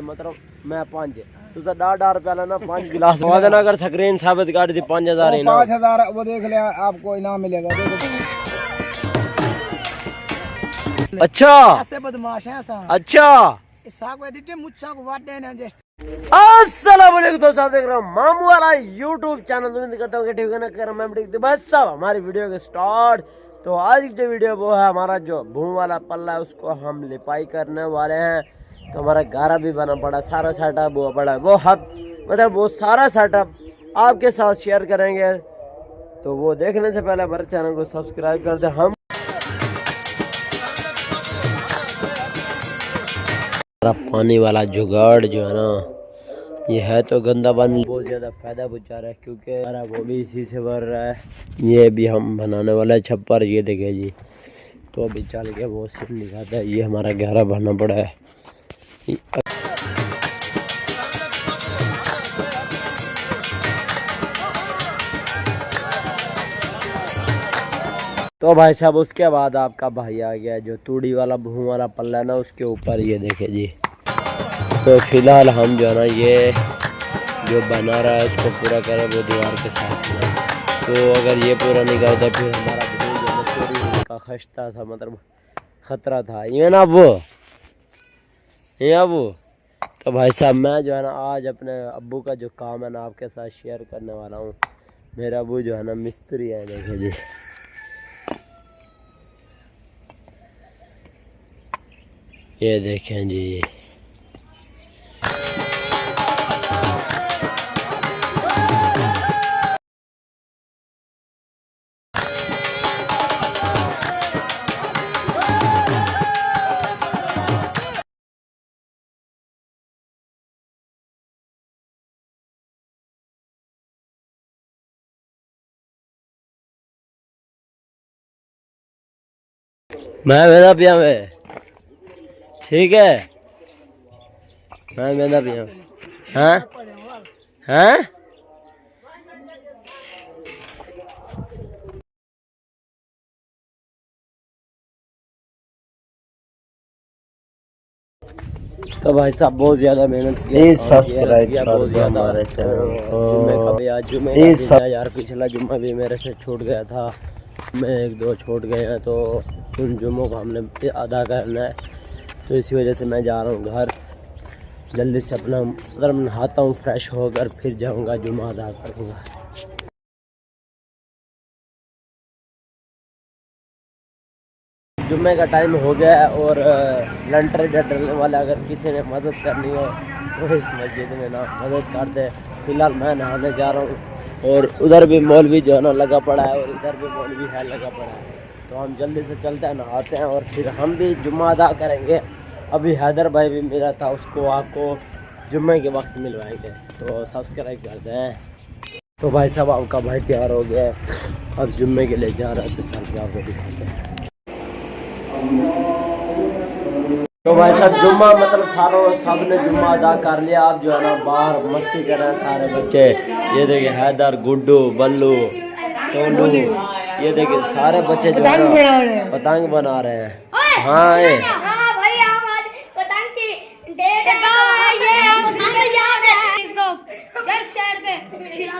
मतलब मैं 5 तुझे $10 रुपया लेना 5 गिलास वादन अगर स्क्रीन साबित कर दी 5000 इनाम 5000 वो देख ले आपको इनाम मिलेगा। अच्छा ऐसे बदमाश हैं सा। अच्छा इसा को एडिट मुझसा को वाटे ना जस्ट। अस्सलाम वालेकुम दोस्तों, आप देख रहे हो मामू वाला यूट्यूब चैनल। उम्मीद करता हूँ कि ठीक है ना कर मैं ठीक। तो बस सब हमारी वीडियो के स्टार्ट। तो आज की जो वीडियो वो है हमारा जो भूम वाला पल्ला है उसको हम लिपाई करने वाले हैं। तो हमारा गारा भी बना पड़ा, सारा सेटअप हुआ पड़ा है वो हब मतलब वो सारा सेटअप आपके साथ शेयर करेंगे। तो वो देखने से पहले हमारे चैनल को सब्सक्राइब कर दे। हम पानी वाला जुगाड़ जो है ना ये है तो गंदा पानी बहुत ज़्यादा फ़ायदा पहुँचा रहा है क्योंकि हमारा वो भी इसी से भर रहा है। ये भी हम बनाने वाला है छप्पर, ये देखे जी। तो अभी चल के वो सीन दिखाता है। ये हमारा गहरा भरना पड़ा है। तो भाई साहब उसके बाद आपका भाई आ गया जो तूड़ी वाला भूम वाला पल्ला है ना उसके ऊपर, ये देखे जी। तो फिलहाल हम जो है ना ये जो बना रहा है उसको पूरा करें वो दीवार के साथ में। तो अगर ये पूरा नहीं करता फिर हमारा जो चोरी होने का खतरा था, मतलब खतरा था ये ना वो वो। तो भाई साहब मैं जो है ना आज अपने अब्बू का जो काम है ना आपके साथ शेयर करने वाला हूँ। मेरा अब्बू जो है ना मिस्त्री है, देखे जी। ये देखें जी। मैं वेदा पिया में ठीक है, मैं वेदा पिया हाँ हाँ। तो भाई साहब बहुत ज़्यादा मेहनत की, सब्सक्राइब किया बहुत ज़्यादा हमारे चैनल को। कभी आज जुम्मे का यार पिछला जुम्मा भी मेरे से छूट गया था, मैं 1-2 छूट गए हैं। तो उन जुम्मों को हमने अदा करना है। तो इसी वजह से मैं जा रहा हूँ घर जल्दी से, अपना मतलब नहाता हूँ फ्रेश होकर फिर जाऊँगा जुम्मा अदा करूँगा। जुम्मे का टाइम हो गया है और लंटर डलने वाला अगर किसी ने मदद करनी हो तो इस मस्जिद में ना मदद कर दे। फिलहाल मैं नहाने जा रहा हूँ और उधर भी मौलवी जो है ना लगा पड़ा है और इधर भी मौलवी है लगा पड़ा है। तो हम जल्दी से चलते हैं, नहाते हैं और फिर हम भी जुम्मा अदा करेंगे। अभी हैदर भाई भी मिला था, उसको आपको जुम्मे के वक्त मिलवाएंगे। तो सब्सक्राइब कर दें। तो भाई साहब आपका भाई तैयार हो गया है, अब जुम्मे के लिए जा रहा है। तो चल के आपको दिखाते हैं। तो भाई साहब जुम्मा मतलब सब ने जुम्मा अदा कर लिया। आप जो है ना बाहर मस्ती कर रहे हैं सारे बच्चे। ये देखिए हैदर, गुड्डू, बल्लू, टोलू, ये देखिए सारे बच्चे जो है पतंग बना रहे हैं। हाँ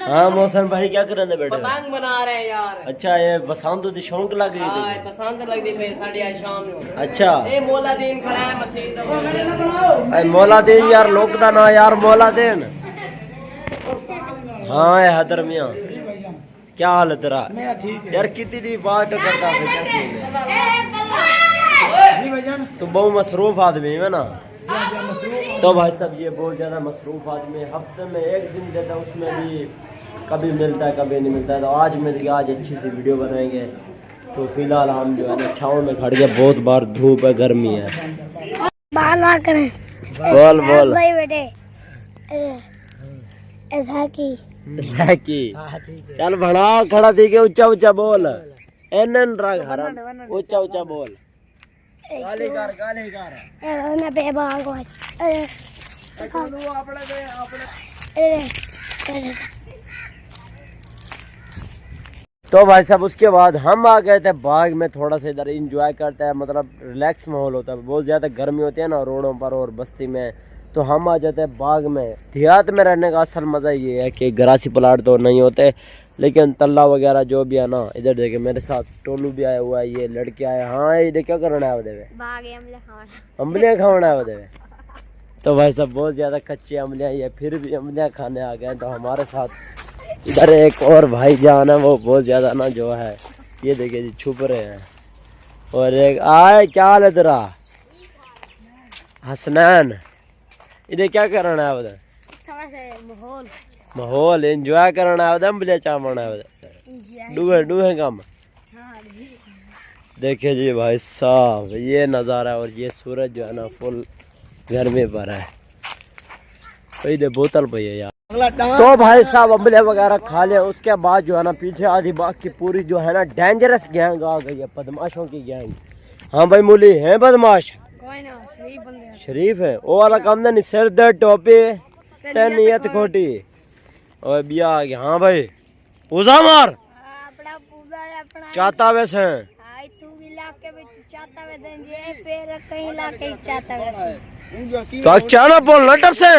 हाँ मौसम भाई क्या कर रहे बेटे? पतंग बना रहे हैं यार। अच्छा ये बसंत दी शौक लग गई थी। बसंत लग गई फिर साढ़े आज शाम में। अच्छा ए मौला दीन खड़ा है मस्जिद। अरे मौला दीन यार लोक दा ना यार मौला दीन। हाँ हैदर मियां क्या हाल है तेरा? यार कितनी बात करता है तो बहुत मसरूफ आदमी है ना। तो भाई साहब ये बहुत ज़्यादा मसरूफ आदमी, हफ्ते में 1 दिन देता है, उसमें भी कभी मिलता है कभी नहीं मिलता है। तो आज मिल गया, आज अच्छी सी वीडियो बनाएंगे। तो फिलहाल हम जो है ना छाँव में खड़ गए, बहुत बार धूप है गर्मी है। बोल बोल भाई बेटे ऐसा की चल बड़ा खड़ा थी के ऊंचा ऊंचा बोल। एनन रंग हरन ऊंचा ऊंचा बोल। गाली कर ना पे भाग अरे तो भाई साहब उसके बाद हम आ गए थे बाग में, थोड़ा सा इधर एंजॉय करते हैं, मतलब रिलैक्स माहौल होता है। बहुत ज़्यादा गर्मी होती है ना रोडों पर और बस्ती में, तो हम आ जाते हैं बाग में। देहात में रहने का असल मज़ा ये है कि ग्रासी प्लाट तो नहीं होते, लेकिन तल्ला वगैरह जो भी है ना। इधर देखे मेरे साथ टोलू भी आया हुआ है, ये लड़के आए। हाँ ये क्या करना है उधर अम्बलियाँ खाना है उधर। तो भाई सब बहुत ज़्यादा कच्ची अम्बलियाँ, ये फिर भी अम्बलियाँ खाने आ गए। तो हमारे साथ इधर एक और भाई जान है, वो बहुत ज़्यादा ना जो है ये देखिए जी छुप रहे हैं। और एक आए, क्या हाल है तेरा हसनैन? इधर क्या करना है उधर? माहौल एंजॉय करना है उधर, अम्बलियाँ चावना है उधर, डूहे डूहे काम। देखिए जी भाई साहब ये नज़ारा, और ये सूरज जो है ना फुल गर्मी पर है। इधर बोतल पे है यार। तो भाई साहब अम्बलियाँ वगैरह खा लिया, उसके बाद जो है ना पीछे आधी बाग की पूरी जो है ना डेंजरस गैंग आ गई है, बदमाशों की गैंग। हाँ भाई मूली है बदमाश, शरीफ है वो वाला काम नहीं, सिर दर्द टोपी नियत खोटी और बिया आ गया। हाँ भाई पूजा मार चाहता वैसे तो चाना बोलना टप से।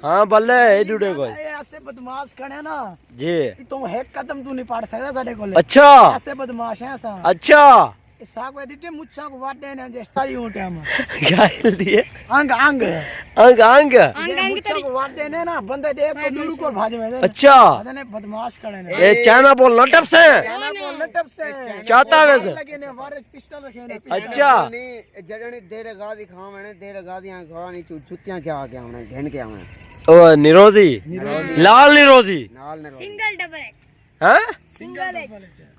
हाँ बल्ले डूडे को ऐसे बदमाश खड़े ना जी, तुम एक कदम तू नहीं पाड़ सकता साडे को। अच्छा ऐसे बदमाश हैं सा। अच्छा साग वे दिटे मुच्छा को वाटे ने जस्ता ही होटे हम क्या दिए अंग अंग अंग अंग मुच्छा को वाटे ने ना बंदे देख को दूर को भाज में। अच्छा ने बदमाश खड़े ने ये चाइना बोलना टप से चाइना बोल टप से चाहता वैसे। लगे ने वारे पिस्टल रखे ने। अच्छा जड़ने देर गादी खावने देर गादियां खानी जुत्तियां जा के आने घेन के आने। ओ निरोजी लाल निरोजी सिंगल डबल हाँ सिंगल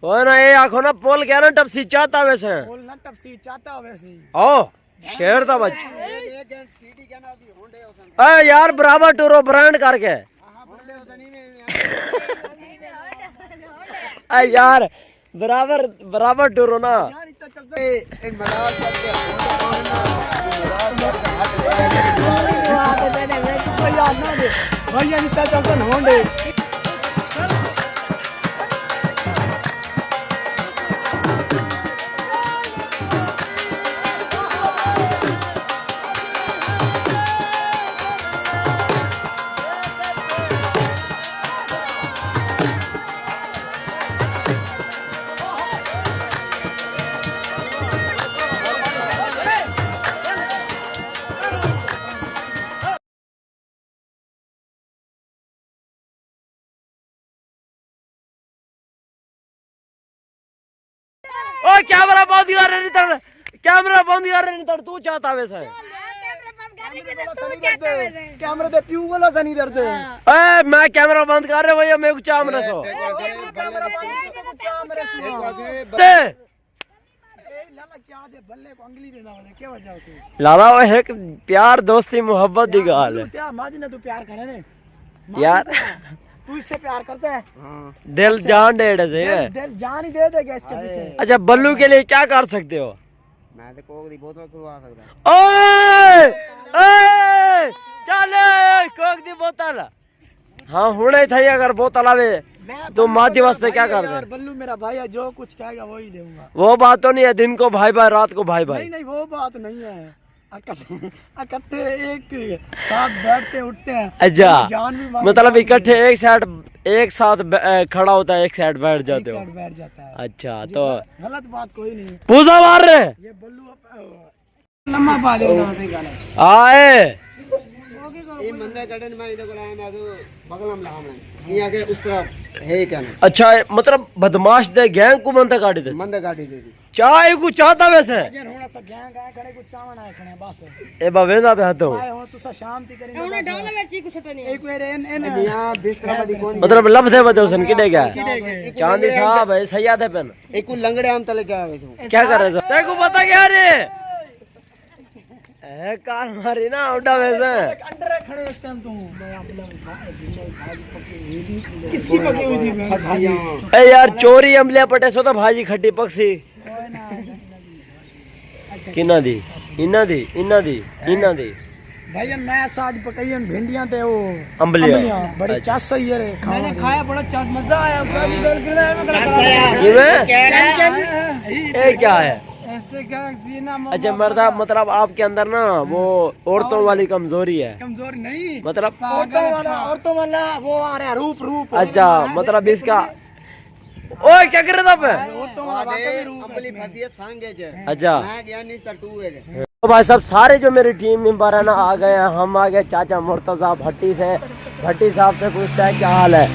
कोई ना, ये आखो ना पोल क्या ना टपसी चाहता वैसे बोल ना टपसी चाहता वैसे। ओ शेर था बच एक सीटी के ना दी होंडे होसन ए यार बराबर टूरो ब्रांड करके होंडे होसन में ए यार बराबर बराबर टूरो ना। एक मलाल करके भैया नहीं चलते होंडे। ओ कैमरा बंद कर रहे नहीं, कैमरा बंद कर रहे नहीं, तू चाहता वैसे कैमरे दे प्यू वाला सा नहीं डरते। ए मैं कैमरा बंद कर रहा भैया, मेरे को चाम रसो दे लाला वो एक प्यार दोस्ती मोहब्बत दी गाल है तू प्यार करे ने यार, तू इससे प्यार करता है। दिल जान डेढ़ से दिल जान ही दे देगा इसके पीछे। अच्छा बल्लू के लिए क्या कर सकते हो? मैं तो कोक दी बोतल खुलवा सकदा। ओए ओए चल कोक दी बोतल। हाँ हुणे थई अगर बोतल आवे तो मादी वास्ते क्या कर दे? बल्लू मेरा भाई है, जो कुछ कहेगा वही दूंगा। वो बात तो नहीं है, दिन को भाई भाई रात को भाई भाई। नहीं नहीं वो बात नहीं है, इकट्ठे एक साथ बैठते उठते हैं। अच्छा जान भी मतलब इकट्ठे एक साथ खड़ा होता है, एक साइड बैठ जाते हो। बैठ जाता है। अच्छा तो गलत बात कोई नहीं। पूजा मार रहे ये बल्लू लम्बा बाल आए ये मंदे गडन में इधर को लाया मैं तो बगलम लामन ये आगे उस तरफ है क्या नहीं। अच्छा मतलब बदमाश दे गैंग को मंदे काटी दे मंदे गाड़ी दे दी चाय को चाहता वैसे होना सा गैंग आए खड़े को चावण आए खड़े बस ए बावेंदा पे हतो आए हो तो शांति करेंगे। उन्हें डाला बेची कुछ नहीं एक मेरे इन यहां बिस्तर बड़ी कौन मतलब लब थे बते उसन किडे गया चांदी साहब है सैयद है पेन एक को लंगड़े हम तले जा रहे थे। क्या कर रहे थे? तेरे को पता क्या रे ए कार मारी ना उड़ा वैसे अंडर खड़े इस टाइम तू किसकी पकी हुई थी? ए यार चोरी अमलिया पटे सो तो भाजी खट्टी पक्षी किना दी इना दी इना दी इना दी भाई मैं साज पकाई भिंडियां ते वो अम्बलिया बड़ी चास सही है रे। मैंने खाया बड़ा चास मजा आया। ये क्या है ऐसे क्या सीना अच्छा मर्दा मतलब आपके अंदर ना वो औरतों वाली कमजोरी है, कमजोर नहीं, मतलब औरतों वाला वो आ रहा है रूप अच्छा मतलब इसका ओए क्या कर रहे थे आप? औरतों वाला वाकई में रूप अंबली फतिया सांगे जे अच्छा मैं गया नहीं सटू है। तो भाई सब सारे जो मेरी टीम मेंबर है ना आ गए हैं। हम आ गए चाचा मुर्तजा भट्टी से। भट्टी साहब से पूछते हैं क्या हाल है।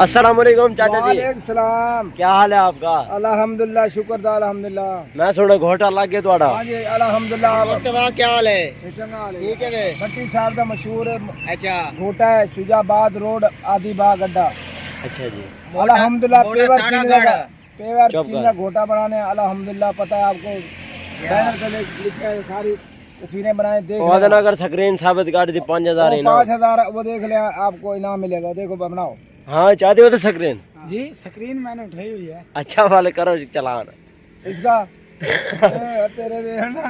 अस्सलाम वालेकुम चाचा जी, सलाम, क्या हाल है आपका? अल्हम्दुलिल्लाह, शुक्र दा अल्हम्दुलिल्लाह। मैं सुना घोटा लग गया थोड़ा। हाँ जी अल्हम्दुलिल्लाह। मुर्तबा क्या हाल है? ठीक है वे? भट्टी साहब का मशहूर अच्छा घोटा है, शुजाबाद रोड आदि बाग अड्डा। अच्छा जी अल्हम्दुलिल्लाह मोटा ताड़ा गाड़ा। पेवर चौक चीनी का घोटा बनाने अल्हम्दुलिल्लाह। पता है आपको, बैनर पे लिखा है, सारी तस्वीरें बनाए, देख वो लें। अगर स्क्रीन साबित कर दी 5000 इनाम। 5000 वो देख ले, आपको इनाम मिलेगा। देखो बनाओ हाँ चाहते हो तो स्क्रीन। जी, स्क्रीन मैंने उठाई हुई है अच्छा वाले करो चलान। इसका। तेरे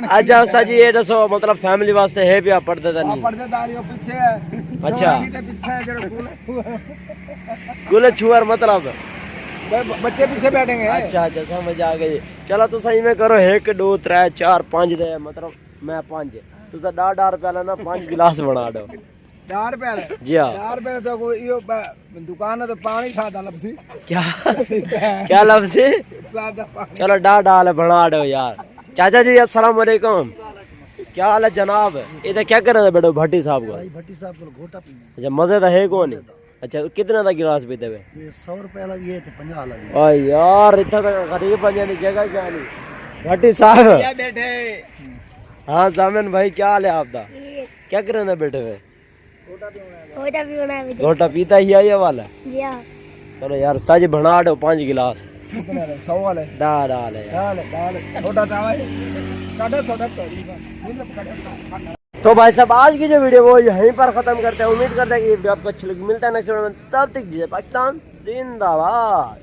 अच्छा उस्ताद जी ये दसो मतलब फैमिली वास्ते है भी आप पढ़ते था नहीं? पर्दे दारियों पीछे है, अच्छा। पीछे है जो कुल छुअर मतलब बच्चे पीछे बैठेंगे। अच्छा अच्छा समझ आ गई। चलो तो सही में करो 1 2 3 4 5 दे मतलब मैं 5 तुसा डार रुपया लेना 5 गिलास बना दो। ₹4 जी हाँ। ₹4 तो कोई यो दुकान है तो पानी खाता लपसी क्या क्या लफ्ज है? सादा पानी। चलो डाल बना दो यार। चाचा जी अस्सलाम वालेकुम, क्या हाल है जनाब? ये तो क्या कर रहे थे बेटो भट्टी साहब को? भट्टी साहब को घोटा पीने। अच्छा मजे तो है कौन? अच्छा कितने का गिलास पीते हुए? ये ₹100 वाला भी है तो 50 वाला भी। ओ यार इतना तो गरीब बन जाने जगह क्या नहीं। भट्टी साहब क्या बैठे? हाँ जामिन भाई क्या हाल है आपका? क्या कर रहे थे बैठे हुए? घोटा भी बना भी घोटा पीता ही है ये वाला। जी हाँ। चलो यार उस्ताद जी बना दो 5 गिलास। कितने वाले? 100 वाले। डाल है यार। दाल छोटा चावल काटो छोटा तो भाई साहब आज की जो वीडियो वो यहीं पर खत्म करते हैं। उम्मीद करते हैं कि ये वीडियो आपको अच्छी लगी। मिलता है नेक्स्ट वीडियो में, तब तक जय पाकिस्तान जिंदाबाद।